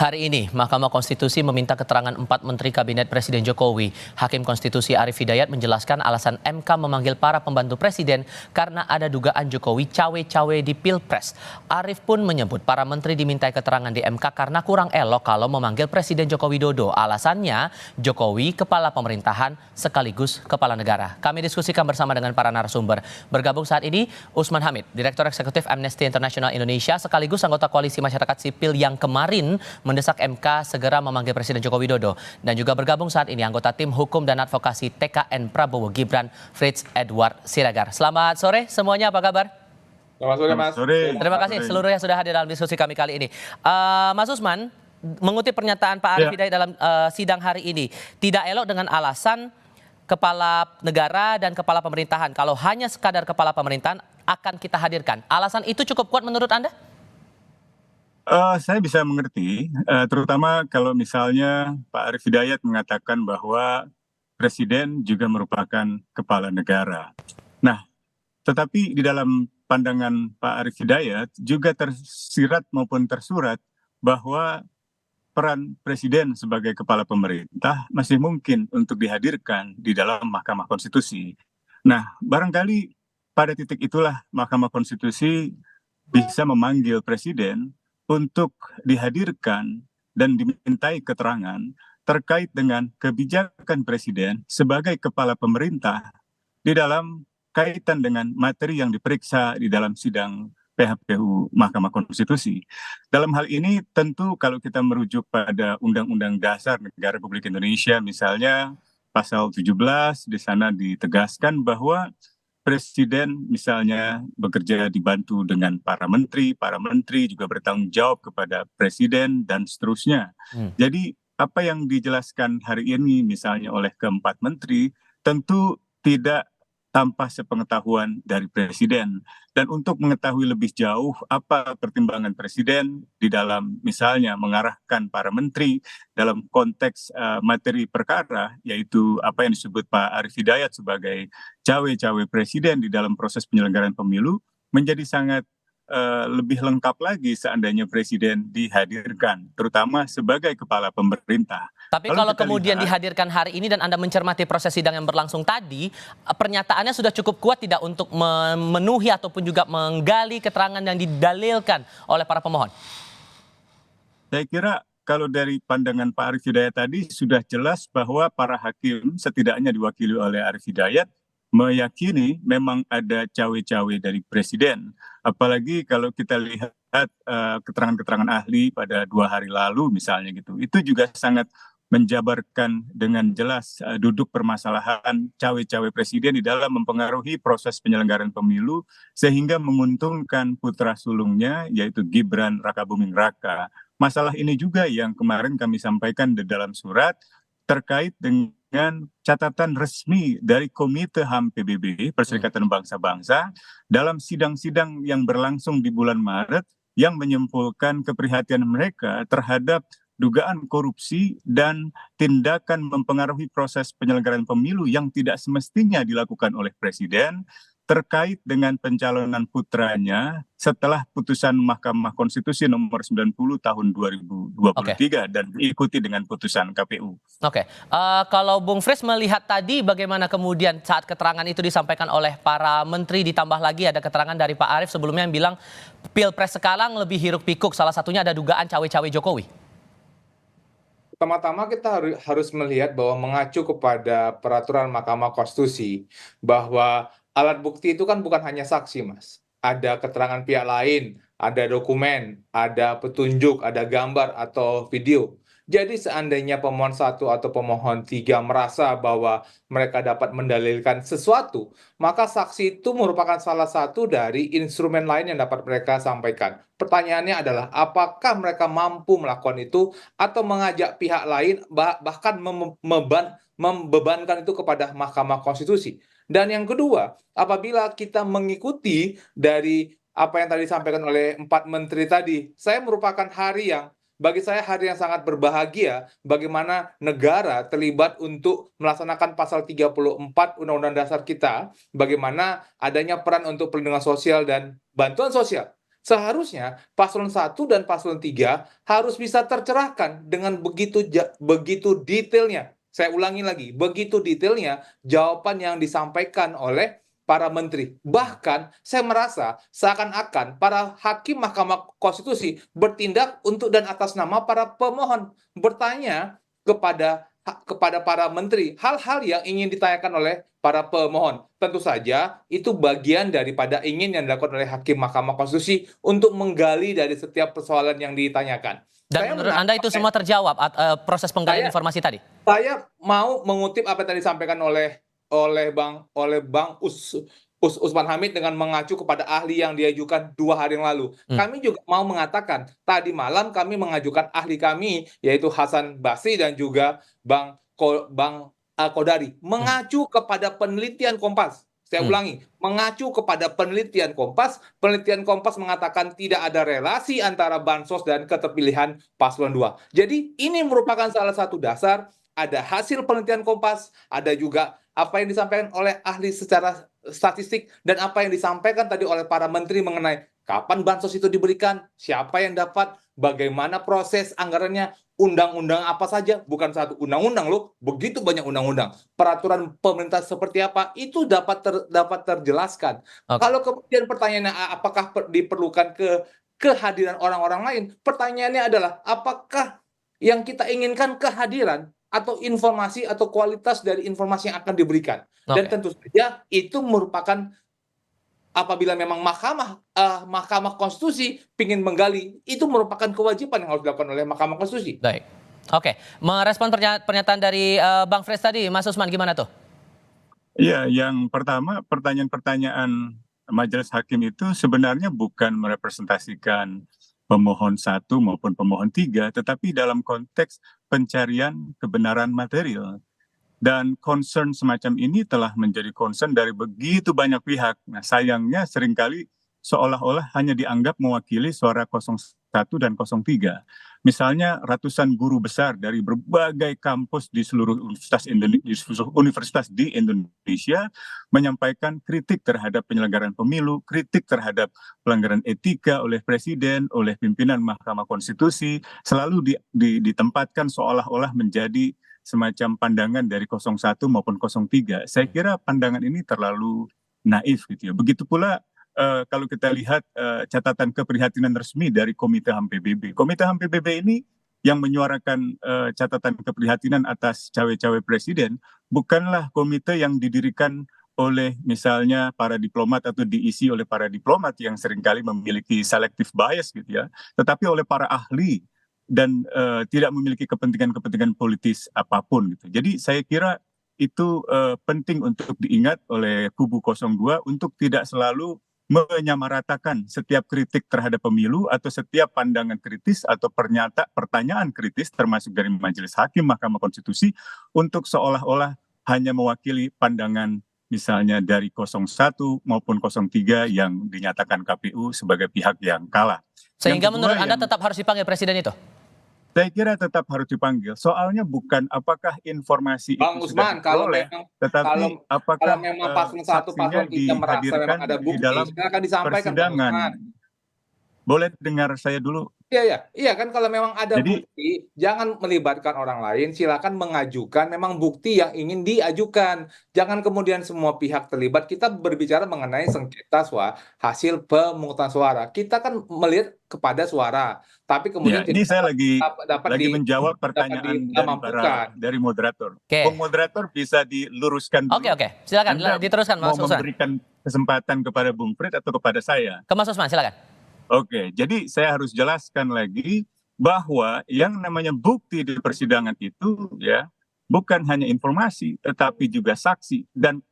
Hari ini, Mahkamah Konstitusi meminta keterangan 4 Menteri Kabinet Presiden Jokowi. Hakim Konstitusi Arief Hidayat menjelaskan alasan MK memanggil para pembantu Presiden karena ada dugaan Jokowi cawe-cawe di Pilpres. Arief pun menyebut para menteri dimintai keterangan di MK karena kurang elok kalau memanggil Presiden Joko Widodo. Alasannya, Jokowi kepala pemerintahan sekaligus kepala negara. Kami diskusikan bersama dengan para narasumber. Bergabung saat ini, Usman Hamid, Direktur Eksekutif Amnesty International Indonesia, sekaligus anggota Koalisi Masyarakat Sipil yang kemarin mendesak MK segera memanggil Presiden Joko Widodo. Dan juga bergabung saat ini anggota Tim Hukum dan Advokasi TKN Prabowo Gibran, Frits Edward Siregar. Selamat sore semuanya, apa kabar? Selamat sore, Mas. Terima kasih seluruhnya sudah hadir dalam diskusi kami kali ini. Mas Usman, mengutip pernyataan Pak Arief Hidayat dalam sidang hari ini, tidak elok dengan alasan kepala negara dan kepala pemerintahan. Kalau hanya sekadar kepala pemerintahan akan kita hadirkan. Alasan itu cukup kuat menurut Anda? Saya bisa mengerti, terutama kalau misalnya Pak Arief Hidayat mengatakan bahwa presiden juga merupakan kepala negara. Nah, tetapi di dalam pandangan Pak Arief Hidayat juga tersirat maupun tersurat bahwa peran presiden sebagai kepala pemerintah masih mungkin untuk dihadirkan di dalam Mahkamah Konstitusi. Nah, barangkali pada titik itulah Mahkamah Konstitusi bisa memanggil presiden untuk dihadirkan dan dimintai keterangan terkait dengan kebijakan presiden sebagai kepala pemerintah di dalam kaitan dengan materi yang diperiksa di dalam sidang PHPU Mahkamah Konstitusi. Dalam hal ini tentu kalau kita merujuk pada Undang-Undang Dasar Negara Republik Indonesia misalnya pasal 17 di sana ditegaskan bahwa presiden misalnya bekerja dibantu dengan para menteri juga bertanggung jawab kepada presiden dan seterusnya. Jadi apa yang dijelaskan hari ini misalnya oleh keempat menteri tentu tidak tanpa sepengetahuan dari presiden. Dan untuk mengetahui lebih jauh apa pertimbangan presiden di dalam misalnya mengarahkan para menteri dalam konteks materi perkara, yaitu apa yang disebut Pak Arief Hidayat sebagai cawe-cawe presiden di dalam proses penyelenggaraan pemilu, menjadi sangat lebih lengkap lagi seandainya presiden dihadirkan, terutama sebagai kepala pemerintah. Tapi kalau kemudian dihadirkan hari ini dan Anda mencermati proses sidang yang berlangsung tadi, pernyataannya sudah cukup kuat tidak untuk memenuhi ataupun juga menggali keterangan yang didalilkan oleh para pemohon? Saya kira kalau dari pandangan Pak Arief Hidayat tadi sudah jelas bahwa para hakim setidaknya diwakili oleh Arief Hidayat meyakini memang ada cawe-cawe dari presiden. Apalagi kalau kita lihat keterangan-keterangan ahli pada 2 hari lalu misalnya gitu. Itu juga sangat menjabarkan dengan jelas duduk permasalahan cawe-cawe presiden di dalam mempengaruhi proses penyelenggaraan pemilu sehingga menguntungkan putra sulungnya yaitu Gibran Rakabuming Raka. Masalah ini juga yang kemarin kami sampaikan di dalam surat terkait dengan catatan resmi dari Komite HAM PBB, Perserikatan Bangsa-Bangsa, dalam sidang-sidang yang berlangsung di bulan Maret yang menyimpulkan keprihatinan mereka terhadap dugaan korupsi dan tindakan mempengaruhi proses penyelenggaraan pemilu yang tidak semestinya dilakukan oleh presiden terkait dengan pencalonan putranya setelah putusan Mahkamah Konstitusi nomor 90 tahun 2023 dan diikuti dengan putusan KPU. Kalau Bung Frits melihat tadi bagaimana kemudian saat keterangan itu disampaikan oleh para menteri, ditambah lagi ada keterangan dari Pak Arief sebelumnya yang bilang Pilpres sekarang lebih hiruk pikuk, salah satunya ada dugaan cawe-cawe Jokowi. Pertama-tama kita harus melihat bahwa mengacu kepada peraturan Mahkamah Konstitusi bahwa alat bukti itu kan bukan hanya saksi, Mas. Ada keterangan pihak lain, ada dokumen, ada petunjuk, ada gambar atau video. Jadi seandainya pemohon 1 atau pemohon 3 merasa bahwa mereka dapat mendalilkan sesuatu, maka saksi itu merupakan salah satu dari instrumen lain yang dapat mereka sampaikan. Pertanyaannya adalah apakah mereka mampu melakukan itu atau mengajak pihak lain bahkan membebankan itu kepada Mahkamah Konstitusi. Dan yang kedua, apabila kita mengikuti dari apa yang tadi disampaikan oleh 4 menteri tadi, bagi saya hari yang sangat berbahagia bagaimana negara terlibat untuk melaksanakan pasal 34 Undang-Undang Dasar kita, bagaimana adanya peran untuk perlindungan sosial dan bantuan sosial. Seharusnya paslon 1 dan paslon 3 harus bisa tercerahkan dengan begitu detailnya. Saya ulangi lagi, begitu detailnya jawaban yang disampaikan oleh para menteri. Bahkan saya merasa seakan-akan para hakim Mahkamah Konstitusi bertindak untuk dan atas nama para pemohon, bertanya kepada para menteri hal-hal yang ingin ditanyakan oleh para pemohon. Tentu saja itu bagian daripada ingin yang dilakukan oleh hakim Mahkamah Konstitusi untuk menggali dari setiap persoalan yang ditanyakan. Dan menurut Anda itu semua terjawab proses penggalian informasi tadi? Saya mau mengutip apa yang tadi disampaikan oleh Bang Usman Hamid dengan mengacu kepada ahli yang diajukan 2 hari yang lalu. Kami juga mau mengatakan tadi malam kami mengajukan ahli kami yaitu Hasan Basri dan juga Bang Kodari mengacu kepada penelitian Kompas. Saya ulangi, mengacu kepada penelitian Kompas. Penelitian Kompas mengatakan tidak ada relasi antara bansos dan keterpilihan paslon 2. Jadi ini merupakan salah satu dasar. Ada hasil penelitian Kompas, ada juga apa yang disampaikan oleh ahli secara statistik, dan apa yang disampaikan tadi oleh para menteri mengenai kapan bansos itu diberikan, siapa yang dapat, bagaimana proses anggarannya, undang-undang apa saja, bukan satu undang-undang loh, begitu banyak undang-undang, peraturan pemerintah seperti apa, itu dapat terjelaskan. Kalau kemudian pertanyaannya apakah diperlukan kehadiran orang-orang lain, pertanyaannya adalah apakah yang kita inginkan kehadiran atau informasi atau kualitas dari informasi yang akan diberikan. Dan tentu saja itu merupakan apabila memang Mahkamah Konstitusi ingin menggali, itu merupakan kewajiban yang harus dilakukan oleh Mahkamah Konstitusi. Baik. Oke, merespon pernyataan dari Bang Frits tadi, Mas Usman gimana tuh? Iya, yang pertama pertanyaan-pertanyaan majelis hakim itu sebenarnya bukan merepresentasikan pemohon 1 maupun pemohon 3, tetapi dalam konteks pencarian kebenaran material. Dan concern semacam ini telah menjadi concern dari begitu banyak pihak. Nah, sayangnya seringkali seolah-olah hanya dianggap mewakili suara 01 dan 03. Misalnya ratusan guru besar dari berbagai kampus di seluruh universitas di Indonesia menyampaikan kritik terhadap penyelenggaraan pemilu, kritik terhadap pelanggaran etika oleh presiden, oleh pimpinan Mahkamah Konstitusi, selalu ditempatkan seolah-olah menjadi semacam pandangan dari 01 maupun 03. Saya kira pandangan ini terlalu naif gitu ya. Begitu pula kalau kita lihat catatan keprihatinan resmi dari Komite HAM PBB. Komite HAM PBB ini yang menyuarakan catatan keprihatinan atas cawe-cawe presiden bukanlah komite yang didirikan oleh misalnya para diplomat atau diisi oleh para diplomat yang seringkali memiliki selective bias gitu ya, tetapi oleh para ahli dan tidak memiliki kepentingan-kepentingan politis apapun gitu. Jadi saya kira itu penting untuk diingat oleh kubu 02 untuk tidak selalu menyamaratakan setiap kritik terhadap pemilu atau setiap pandangan kritis atau pertanyaan kritis termasuk dari Majelis Hakim Mahkamah Konstitusi untuk seolah-olah hanya mewakili pandangan misalnya dari 01 maupun 03 yang dinyatakan KPU sebagai pihak yang kalah. Sehingga menurut Anda tetap harus dipanggil presiden itu? Saya kira tetap harus dipanggil. Soalnya bukan apakah informasi Bang itu Usman, sudah diperoleh, tetapi apakah kalau memang paslon 1, saksinya paslon 3 merasa memang dihadirkan ada di bukti, dalam silakan disampaikan, Bang persidangan. Usman. Boleh dengar saya dulu? Iya kan kalau memang ada Jadi- bukti, jangan melibatkan orang lain, silakan mengajukan memang bukti yang ingin diajukan. Jangan kemudian semua pihak terlibat. Kita berbicara mengenai sengketa hasil pemungutan suara. Kita kan melihat kepada suara, tapi kemudian Ya, ini saya lagi dapat menjawab pertanyaan dimampukan. dari moderator. Oke. Bung moderator bisa diluruskan dulu. Oke, silakan Anda diteruskan mau Mas Usman. memberikan kesempatan kepada Bung Frits atau kepada saya? Ke Mas Usman, silakan. Oke, jadi saya harus jelaskan lagi bahwa yang namanya bukti di persidangan itu ya bukan hanya informasi tetapi juga saksi, dan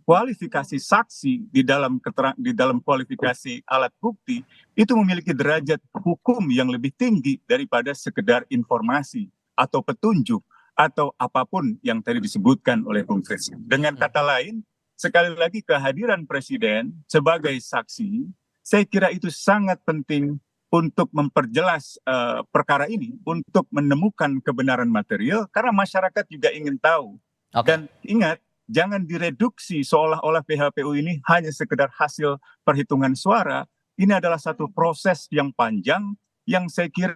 kualifikasi saksi di dalam kualifikasi alat bukti itu memiliki derajat hukum yang lebih tinggi daripada sekedar informasi atau petunjuk atau apapun yang tadi disebutkan oleh Bung Frits. Dengan kata lain, sekali lagi kehadiran presiden sebagai saksi saya kira itu sangat penting untuk memperjelas perkara ini, untuk menemukan kebenaran material, karena masyarakat juga ingin tahu. Dan ingat, jangan direduksi seolah-olah PHPU ini hanya sekedar hasil perhitungan suara, ini adalah satu proses yang panjang yang saya kira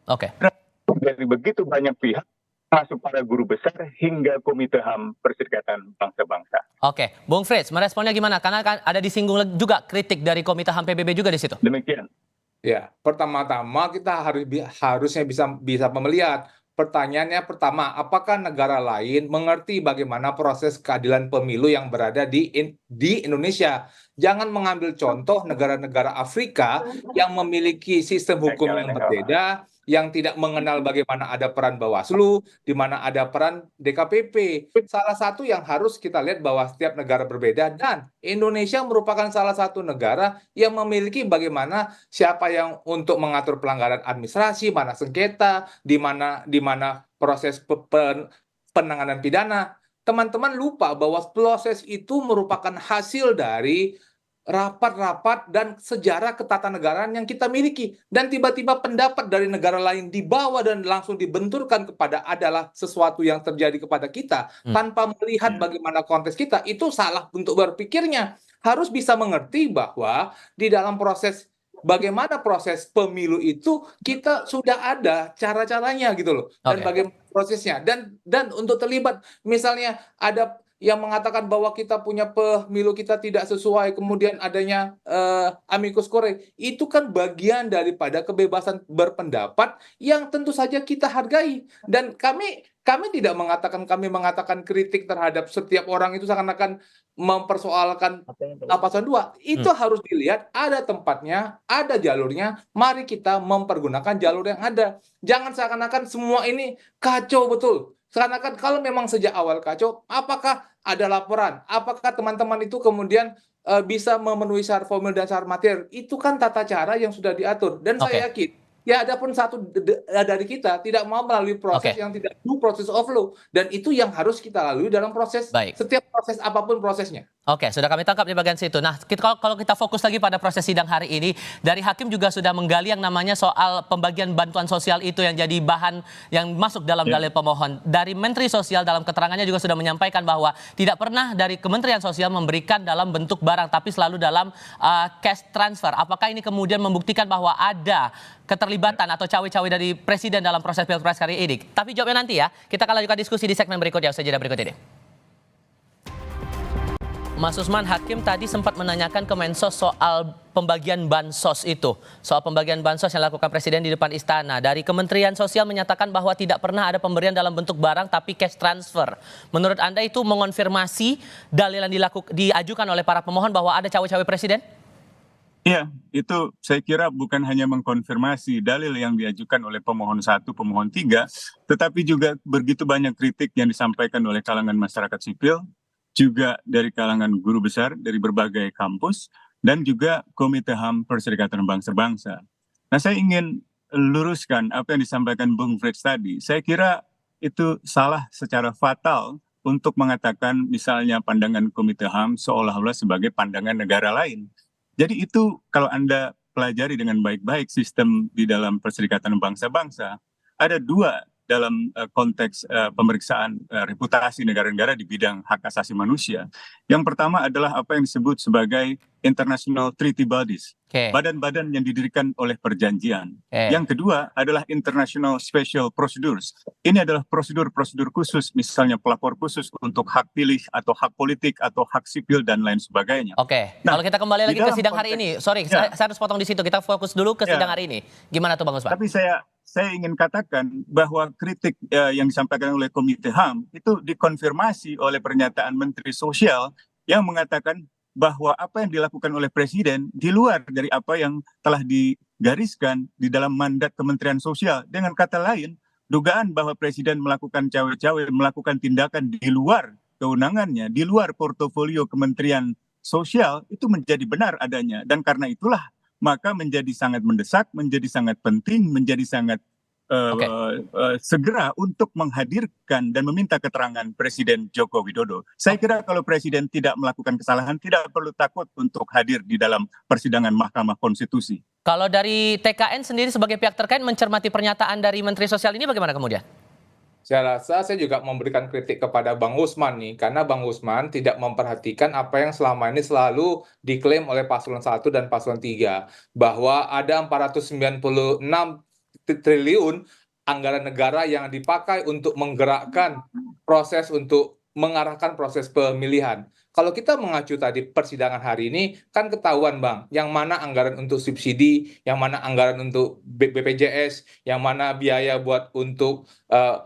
Oke. dari begitu banyak pihak, masuk para guru besar hingga Komite HAM Perserikatan Bangsa-Bangsa. Oke, Bung Frits, meresponnya gimana? Karena kan ada disinggung juga kritik dari Komite HAM PBB juga di situ. Demikian. Ya, pertama-tama kita harusnya bisa melihat pertanyaannya pertama, apakah negara lain mengerti bagaimana proses keadilan pemilu yang berada di Indonesia? Jangan mengambil contoh negara-negara Afrika yang memiliki sistem hukum yang berbeda, yang tidak mengenal bagaimana ada peran Bawaslu, di mana ada peran DKPP. Salah satu yang harus kita lihat bahwa setiap negara berbeda dan Indonesia merupakan salah satu negara yang memiliki bagaimana siapa yang untuk mengatur pelanggaran administrasi, mana sengketa, di mana proses penanganan pidana. Teman-teman lupa bahwa proses itu merupakan hasil dari rapat-rapat dan sejarah ketatanegaraan yang kita miliki. Dan tiba-tiba pendapat dari negara lain dibawa dan langsung dibenturkan kepada adalah sesuatu yang terjadi kepada kita tanpa melihat bagaimana konteks kita, itu salah untuk berpikirnya. Harus bisa mengerti bahwa di dalam proses bagaimana proses pemilu itu kita sudah ada cara-caranya gitu loh, dan bagaimana prosesnya, dan untuk terlibat misalnya ada yang mengatakan bahwa kita punya pemilu kita tidak sesuai, kemudian adanya amicus curiae, itu kan bagian daripada kebebasan berpendapat yang tentu saja kita hargai. Dan kami tidak mengatakan, kami mengatakan kritik terhadap setiap orang itu seakan-akan mempersoalkan pasal 2. Itu harus dilihat ada tempatnya, ada jalurnya, mari kita mempergunakan jalur yang ada. Jangan seakan-akan semua ini kacau betul. Seakan-akan kalau memang sejak awal kacau, apakah ada laporan? Apakah teman-teman itu kemudian bisa memenuhi syarat formil dan syarat material? Itu kan tata cara yang sudah diatur. Dan saya yakin, ya ada pun satu dari kita tidak mau melalui proses yang tidak due process of law. Dan itu yang harus kita lalui dalam proses, setiap proses apapun prosesnya. Oke, sudah kami tangkap di bagian situ. Nah, kalau kita fokus lagi pada proses sidang hari ini, dari hakim juga sudah menggali yang namanya soal pembagian bantuan sosial itu yang jadi bahan yang masuk dalam dalil pemohon. Dari Menteri Sosial dalam keterangannya juga sudah menyampaikan bahwa tidak pernah dari Kementerian Sosial memberikan dalam bentuk barang, tapi selalu dalam cash transfer. Apakah ini kemudian membuktikan bahwa ada keterlibatan atau cawe-cawe dari Presiden dalam proses Pilpres kali ini? Tapi jawabnya nanti ya. Kita akan lanjutkan diskusi di segmen berikutnya, usai jeda berikut ini. Mas Usman, hakim tadi sempat menanyakan ke Mensos soal pembagian bansos itu. Soal pembagian bansos yang dilakukan Presiden di depan istana. Dari Kementerian Sosial menyatakan bahwa tidak pernah ada pemberian dalam bentuk barang tapi cash transfer. Menurut Anda itu mengonfirmasi dalil yang diajukan oleh para pemohon bahwa ada cawe-cawe Presiden? Iya, itu saya kira bukan hanya mengkonfirmasi dalil yang diajukan oleh pemohon 1, pemohon 3, tetapi juga begitu banyak kritik yang disampaikan oleh kalangan masyarakat sipil, juga dari kalangan guru besar dari berbagai kampus, dan juga Komite HAM Perserikatan Bangsa-Bangsa. Nah, saya ingin luruskan apa yang disampaikan Bung Frits tadi. Saya kira itu salah secara fatal untuk mengatakan misalnya pandangan Komite HAM seolah-olah sebagai pandangan negara lain. Jadi itu kalau Anda pelajari dengan baik-baik sistem di dalam Perserikatan Bangsa-Bangsa, ada 2 dalam konteks pemeriksaan reputasi negara-negara di bidang hak asasi manusia. Yang pertama adalah apa yang disebut sebagai International Treaty Bodies, badan-badan yang didirikan oleh perjanjian. Yang kedua adalah International Special Procedures. Ini adalah prosedur-prosedur khusus, misalnya pelapor khusus untuk hak pilih atau hak politik atau hak sipil dan lain sebagainya. Nah, kalau kita kembali lagi ke sidang hari ini, saya harus potong di situ. Kita fokus dulu ke sidang hari ini. Gimana tuh Bang Usman? Tapi saya ingin katakan bahwa kritik yang disampaikan oleh Komite HAM itu dikonfirmasi oleh pernyataan Menteri Sosial yang mengatakan bahwa apa yang dilakukan oleh Presiden di luar dari apa yang telah digariskan di dalam mandat Kementerian Sosial. Dengan kata lain, dugaan bahwa Presiden melakukan cawe-cawe, melakukan tindakan di luar kewenangannya, di luar portofolio Kementerian Sosial, itu menjadi benar adanya. Dan karena itulah maka menjadi sangat mendesak, menjadi sangat penting, menjadi sangat segera untuk menghadirkan dan meminta keterangan Presiden Joko Widodo. Saya kira kalau Presiden tidak melakukan kesalahan, tidak perlu takut untuk hadir di dalam persidangan Mahkamah Konstitusi. Kalau dari TKN sendiri sebagai pihak terkait mencermati pernyataan dari Menteri Sosial ini bagaimana kemudian? Saya rasa saya juga memberikan kritik kepada Bang Usman nih, karena Bang Usman tidak memperhatikan apa yang selama ini selalu diklaim oleh paslon 1 dan paslon 3, bahwa ada 496 triliun anggaran negara yang dipakai untuk menggerakkan proses untuk mengarahkan proses pemilihan. Kalau kita mengacu tadi persidangan hari ini, kan ketahuan Bang, yang mana anggaran untuk subsidi, yang mana anggaran untuk BPJS, yang mana biaya buat untuk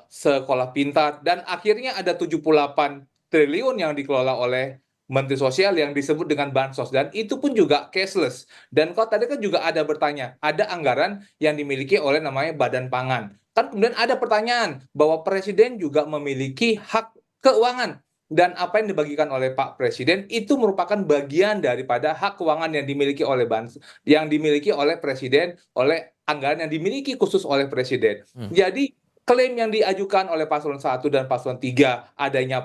sekolah pintar, dan akhirnya ada 78 triliun yang dikelola oleh Menteri Sosial yang disebut dengan bansos, dan itu pun juga cashless. Dan kalau tadi kan juga ada bertanya, ada anggaran yang dimiliki oleh namanya Badan Pangan. Kan kemudian ada pertanyaan bahwa Presiden juga memiliki hak keuangan, dan apa yang dibagikan oleh Pak Presiden itu merupakan bagian daripada hak keuangan yang dimiliki oleh yang dimiliki oleh Presiden, oleh anggaran yang dimiliki khusus oleh Presiden. Jadi klaim yang diajukan oleh paslon 1 dan paslon 3 adanya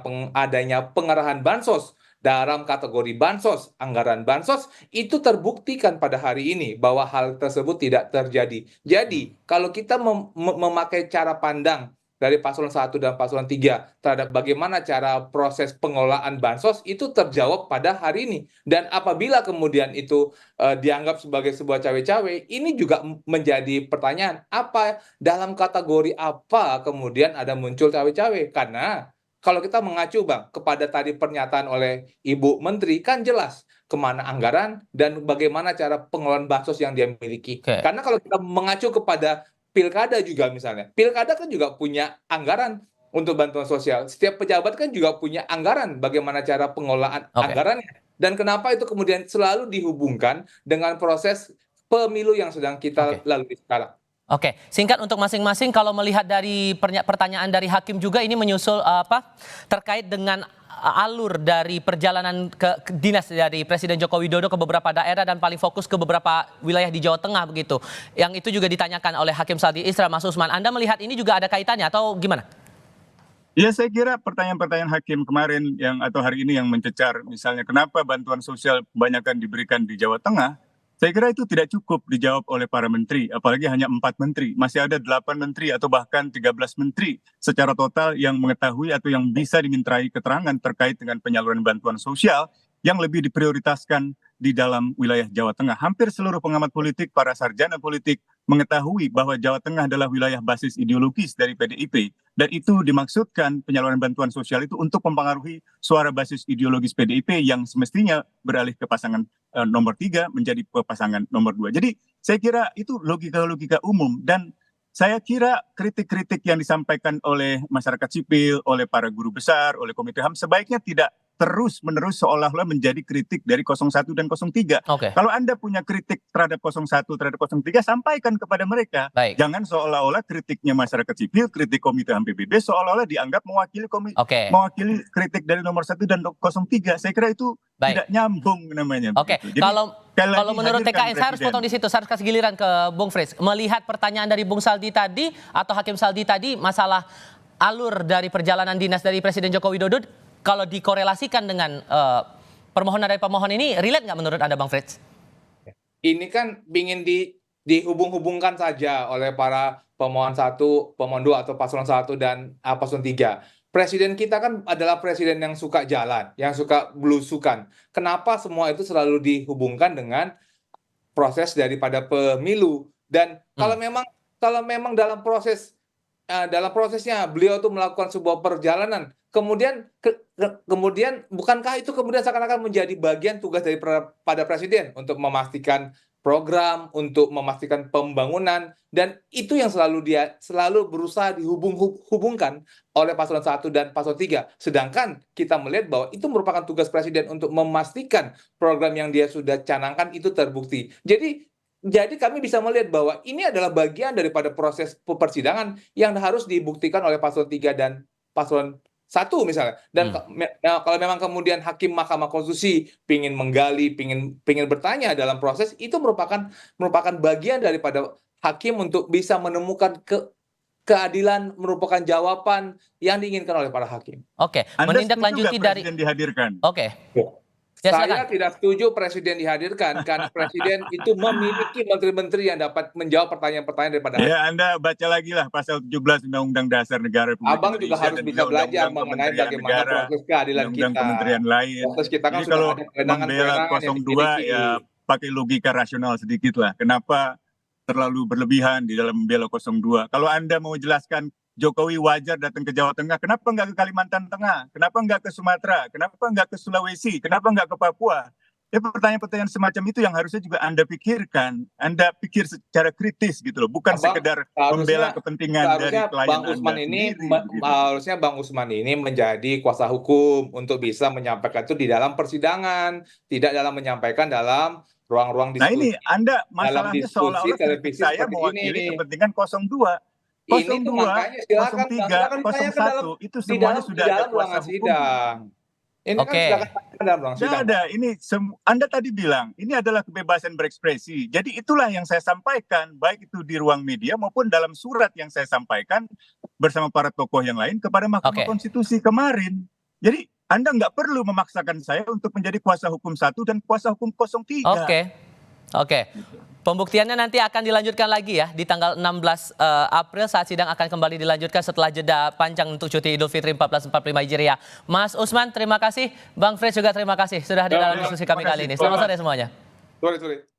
pengerahan bansos dalam kategori bansos, anggaran bansos, itu terbuktikan pada hari ini bahwa hal tersebut tidak terjadi. Jadi, kalau kita memakai cara pandang dari paslon 1 dan paslon 3 terhadap bagaimana cara proses pengelolaan bansos, itu terjawab pada hari ini. Dan apabila kemudian itu dianggap sebagai sebuah cawe-cawe, ini juga menjadi pertanyaan, apa dalam kategori apa kemudian ada muncul cawe-cawe? Karena kalau kita mengacu Bang kepada tadi pernyataan oleh Ibu Menteri, kan jelas kemana anggaran dan bagaimana cara pengelolaan bansos yang dia miliki. Oke. Karena kalau kita mengacu kepada pilkada juga misalnya, pilkada kan juga punya anggaran untuk bantuan sosial. Setiap pejabat kan juga punya anggaran bagaimana cara pengelolaan Oke. anggarannya. Dan kenapa itu kemudian selalu dihubungkan dengan proses pemilu yang sedang kita lalui sekarang. Oke, singkat untuk masing-masing, kalau melihat dari pertanyaan dari hakim juga ini menyusul terkait dengan alur dari perjalanan ke dinas dari Presiden Joko Widodo ke beberapa daerah dan paling fokus ke beberapa wilayah di Jawa Tengah begitu. Yang itu juga ditanyakan oleh Hakim Saldi Isra, Mas Usman. Anda melihat ini juga ada kaitannya atau gimana? Ya, saya kira pertanyaan-pertanyaan hakim kemarin atau hari ini yang mencecar, misalnya kenapa bantuan sosial kebanyakan diberikan di Jawa Tengah, saya kira itu tidak cukup dijawab oleh para menteri, apalagi hanya 4 menteri. Masih ada 8 menteri atau bahkan 13 menteri secara total yang mengetahui atau yang bisa dimintai keterangan terkait dengan penyaluran bantuan sosial yang lebih diprioritaskan di dalam wilayah Jawa Tengah. Hampir seluruh pengamat politik, para sarjana politik mengetahui bahwa Jawa Tengah adalah wilayah basis ideologis dari PDIP. Dan itu dimaksudkan penyaluran bantuan sosial itu untuk mempengaruhi suara basis ideologis PDIP yang semestinya beralih ke pasangan nomor 3 menjadi pasangan nomor 2. Jadi saya kira itu logika-logika umum, dan saya kira kritik-kritik yang disampaikan oleh masyarakat sipil, oleh para guru besar, oleh Komite HAM sebaiknya tidak terus-menerus seolah-olah menjadi kritik dari 01 dan 03. Oke. Kalau Anda punya kritik terhadap 01, terhadap 03, sampaikan kepada mereka. Baik. Jangan seolah-olah kritiknya masyarakat sipil, kritik Komite HAM PBB, seolah-olah dianggap mewakili mewakili kritik dari nomor 1 dan 03. Saya kira itu tidak nyambung namanya. Oke, Jadi, kalau menurut TKN, saya harus potong di situ, saya harus kasih giliran ke Bung Frits. Melihat pertanyaan dari Bung Saldi tadi, atau Hakim Saldi tadi, masalah alur dari perjalanan dinas dari Presiden Joko Widodo, kalau dikorelasikan dengan permohonan dari pemohon ini, relate nggak menurut Anda Bang Frits? Ini kan ingin dihubung-hubungkan saja oleh para pemohon 1, pemohon 2 atau paslon 1 dan paslon 3. Presiden kita kan adalah presiden yang suka jalan, yang suka belusukan. Kenapa semua itu selalu dihubungkan dengan proses daripada pemilu? Dan kalau memang dalam prosesnya beliau tuh melakukan sebuah perjalanan, kemudian bukankah itu kemudian seakan-akan menjadi bagian tugas daripada presiden untuk memastikan program, untuk memastikan pembangunan, dan itu yang selalu berusaha dihubungkan oleh paslon 1 dan paslon 3. Sedangkan kita melihat bahwa itu merupakan tugas presiden untuk memastikan program yang dia sudah canangkan itu terbukti. Jadi kami bisa melihat bahwa ini adalah bagian daripada proses persidangan yang harus dibuktikan oleh paslon 3 dan paslon 1 misalnya. Dan kalau memang kemudian hakim Mahkamah Konstitusi ingin menggali, ingin bertanya dalam proses, itu merupakan bagian daripada hakim untuk bisa menemukan keadilan, merupakan jawaban yang diinginkan oleh para hakim. Oke, menindaklanjuti dari Presiden dihadirkan. Oke. Ya, Saya silakan. tidak setuju presiden dihadirkan karena presiden itu memiliki menteri-menteri yang dapat menjawab pertanyaan-pertanyaan daripada hakim. Ya, Anda baca lagi lah pasal 17 Undang-Undang Dasar Negara Republik Abang juga Indonesia harus dan bisa juga belajar Undang-Undang mengenai Kementerian bagaimana Negara, proses keadilan Undang-Undang kita. Kementerian lain. Proses kita kan Jadi sudah kalau ada membela kewenangan-kewenangan yang 02 ya dimiliki. pakai logika rasional sedikit lah. Kenapa terlalu berlebihan di dalam membela 02? Kalau Anda mau jelaskan Jokowi wajar datang ke Jawa Tengah, kenapa nggak ke Kalimantan Tengah? Kenapa nggak ke Sumatera? Kenapa nggak ke Sulawesi? Kenapa nggak ke Papua? Ya, pertanyaan-pertanyaan semacam itu yang harusnya juga Anda pikirkan. Anda pikir secara kritis gitu loh, bukan Abang, sekedar membela kepentingan dari klien Bang Usman Anda ini sendiri. Begitu. harusnya Bang Usman ini menjadi kuasa hukum untuk bisa menyampaikan itu di dalam persidangan, tidak dalam menyampaikan dalam ruang-ruang Nah ini diskusi. Anda Dalam masalahnya diskusi seolah-olah kritik televisi saya seperti mewakili ini. kepentingan 02. Ini tuh 02, makanya silakan 03, ditanyakan dalam 01 itu semuanya di sudah ada dalam kuasa ruangan hukumnya. sidang. Ini kan Oke. silakan tanyakan dalam ruang Nggak sidang. ada. Ini Anda tadi bilang ini adalah kebebasan berekspresi. Jadi itulah yang saya sampaikan, baik itu di ruang media maupun dalam surat yang saya sampaikan bersama para tokoh yang lain kepada Mahkamah Oke. Konstitusi kemarin. Jadi Anda nggak perlu memaksakan saya untuk menjadi kuasa hukum 1 dan kuasa hukum 03. Oke. Pembuktiannya nanti akan dilanjutkan lagi ya di tanggal 16 April saat sidang akan kembali dilanjutkan setelah jeda panjang untuk cuti Idul Fitri 1445 Hijriah. Mas Usman, terima kasih. Bang Frits juga terima kasih sudah hadir dalam diskusi kami kali ini. Selamat sore semuanya. Sorry.